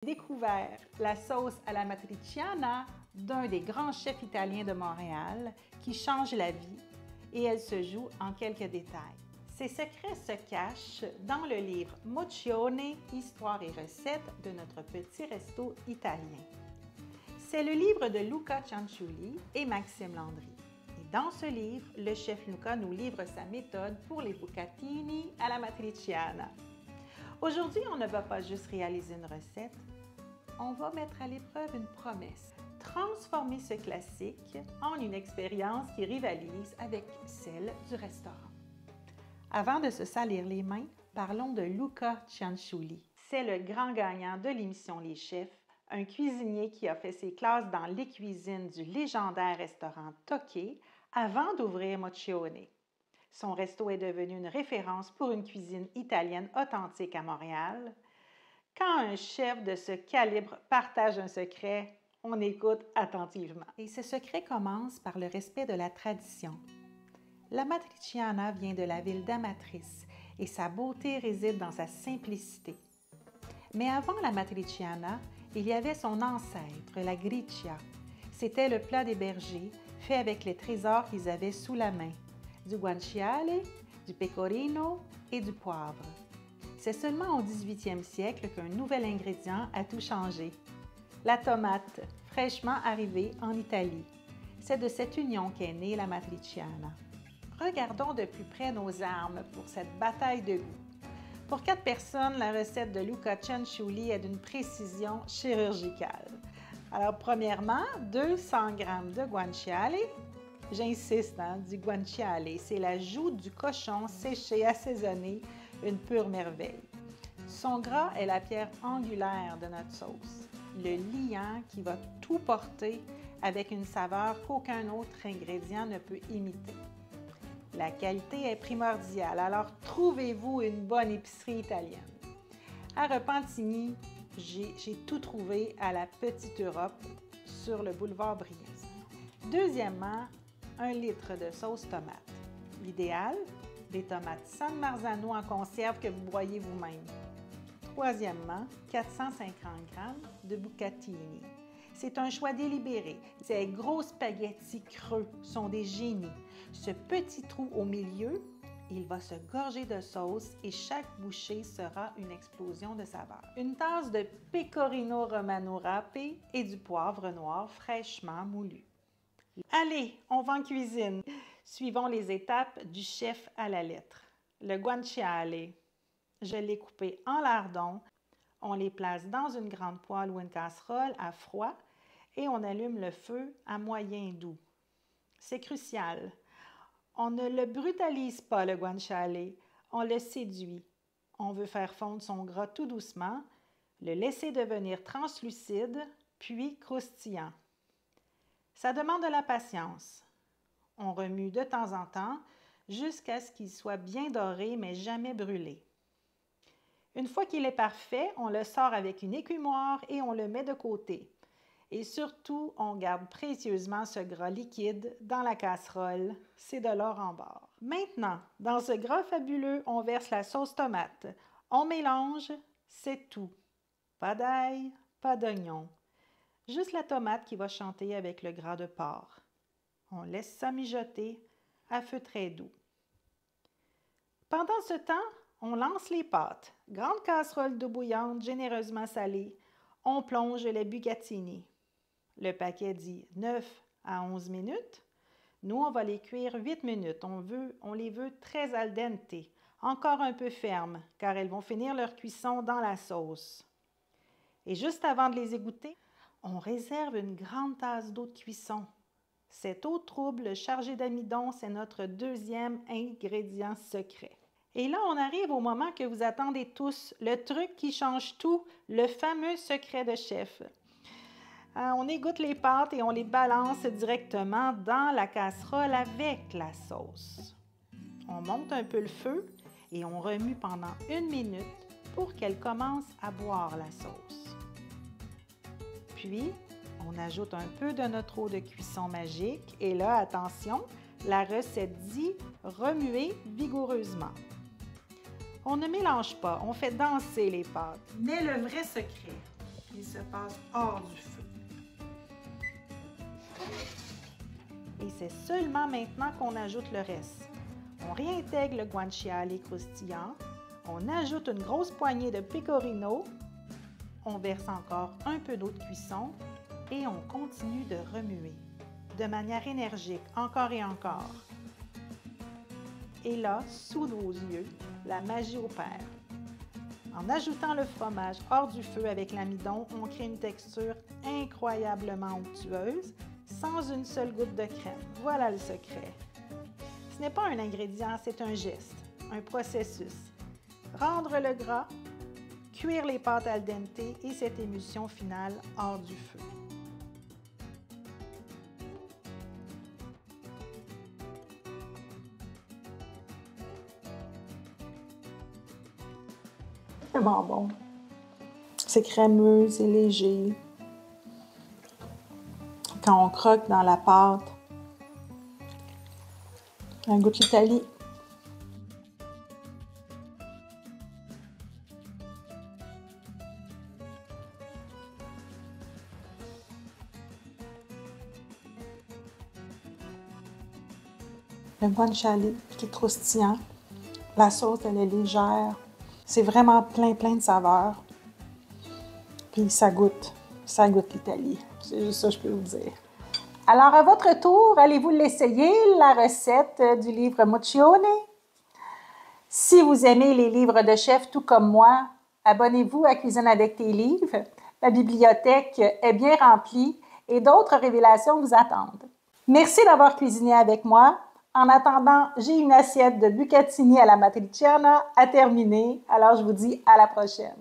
Découvert la sauce à la matriciana d'un des grands chefs italiens de Montréal qui change la vie et elle se joue en quelques détails. Ces secrets se cachent dans le livre Mozione, Histoire et recettes de notre petit resto italien. C'est le livre de Luca Cianciulli et Maxime Landry. Et dans ce livre, le chef Luca nous livre sa méthode pour les bucatini à la matriciana. Aujourd'hui, on ne va pas juste réaliser une recette, on va mettre à l'épreuve une promesse. Transformer ce classique en une expérience qui rivalise avec celle du restaurant. Avant de se salir les mains, parlons de Luca Cianciulli. C'est le grand gagnant de l'émission Les Chefs, un cuisinier qui a fait ses classes dans les cuisines du légendaire restaurant Tocché avant d'ouvrir Mozione. Son resto est devenu une référence pour une cuisine italienne authentique à Montréal. Quand un chef de ce calibre partage un secret, on écoute attentivement. Et ce secret commence par le respect de la tradition. La matriciana vient de la ville d'Amatrice et sa beauté réside dans sa simplicité. Mais avant la matriciana, il y avait son ancêtre, la gricia. C'était le plat des bergers, fait avec les trésors qu'ils avaient sous la main. Du guanciale, du pecorino et du poivre. C'est seulement au 18e siècle qu'un nouvel ingrédient a tout changé. La tomate, fraîchement arrivée en Italie. C'est de cette union qu'est née la matriciana. Regardons de plus près nos armes pour cette bataille de goût. Pour 4 personnes, la recette de Luca Cianciulli est d'une précision chirurgicale. Alors, premièrement, 200 g de guanciale. J'insiste, du guanciale, c'est la joue du cochon séché, assaisonné, une pure merveille. Son gras est la pierre angulaire de notre sauce, le liant qui va tout porter avec une saveur qu'aucun autre ingrédient ne peut imiter. La qualité est primordiale, alors trouvez-vous une bonne épicerie italienne. À Repentigny, j'ai tout trouvé à la Petite Europe sur le boulevard Briand. Deuxièmement, 1 litre de sauce tomate. L'idéal, des tomates San Marzano en conserve que vous broyez vous-même. Troisièmement, 450 g de bucatini. C'est un choix délibéré. Ces gros spaghettis creux sont des génies. Ce petit trou au milieu, il va se gorger de sauce et chaque bouchée sera une explosion de saveur. Une tasse de pecorino romano râpé et du poivre noir fraîchement moulu. Allez, on va en cuisine. Suivons les étapes du chef à la lettre. Le guanciale, je l'ai coupé en lardons. On les place dans une grande poêle ou une casserole à froid et on allume le feu à moyen doux. C'est crucial. On ne le brutalise pas, le guanciale, on le séduit. On veut faire fondre son gras tout doucement, le laisser devenir translucide, puis croustillant. Ça demande de la patience. On remue de temps en temps jusqu'à ce qu'il soit bien doré mais jamais brûlé. Une fois qu'il est parfait, on le sort avec une écumoire et on le met de côté. Et surtout, on garde précieusement ce gras liquide dans la casserole. C'est de l'or en barre. Maintenant, dans ce gras fabuleux, on verse la sauce tomate. On mélange, c'est tout. Pas d'ail, pas d'oignon. Juste la tomate qui va chanter avec le gras de porc. On laisse ça mijoter à feu très doux. Pendant ce temps, on lance les pâtes. Grande casserole d'eau bouillante généreusement salée. On plonge les bucatini. Le paquet dit 9 à 11 minutes. Nous, on va les cuire 8 minutes. On les veut très al dente, encore un peu fermes, car elles vont finir leur cuisson dans la sauce. Et juste avant de les égoutter, on réserve une grande tasse d'eau de cuisson. Cette eau trouble chargée d'amidon, c'est notre deuxième ingrédient secret. Et là, on arrive au moment que vous attendez tous, le truc qui change tout, le fameux secret de chef. On égoutte les pâtes et on les balance directement dans la casserole avec la sauce. On monte un peu le feu et on remue pendant 1 minute pour qu'elle commence à boire la sauce. Puis, on ajoute un peu de notre eau de cuisson magique et là, attention, la recette dit remuer vigoureusement. On ne mélange pas, on fait danser les pâtes. Mais le vrai secret se passe hors du feu. Et c'est seulement maintenant qu'on ajoute le reste. On réintègre le guanciale croustillant, on ajoute une grosse poignée de pecorino, on verse encore un peu d'eau de cuisson et on continue de remuer de manière énergique, encore et encore. Et là, sous nos yeux, la magie opère. En ajoutant le fromage hors du feu avec l'amidon, on crée une texture incroyablement onctueuse, sans une seule goutte de crème. Voilà le secret. Ce n'est pas un ingrédient, c'est un geste, un processus. Rendre le gras, cuire les pâtes al dente et cette émulsion finale hors du feu. C'est vraiment bon. C'est crémeux, c'est léger. Quand on croque dans la pâte, un goût d'Italie. Le guanciale qui est croustillant. La sauce, elle est légère. C'est vraiment plein de saveurs. Puis ça goûte l'Italie. C'est juste ça que je peux vous dire. Alors, à votre tour, allez-vous l'essayer, la recette du livre Muccione? Si vous aimez les livres de chef tout comme moi, abonnez-vous à Cuisine avec tes livres. Ma bibliothèque est bien remplie et d'autres révélations vous attendent. Merci d'avoir cuisiné avec moi. En attendant, j'ai une assiette de bucatini à la matriciana à terminer. Alors, je vous dis à la prochaine.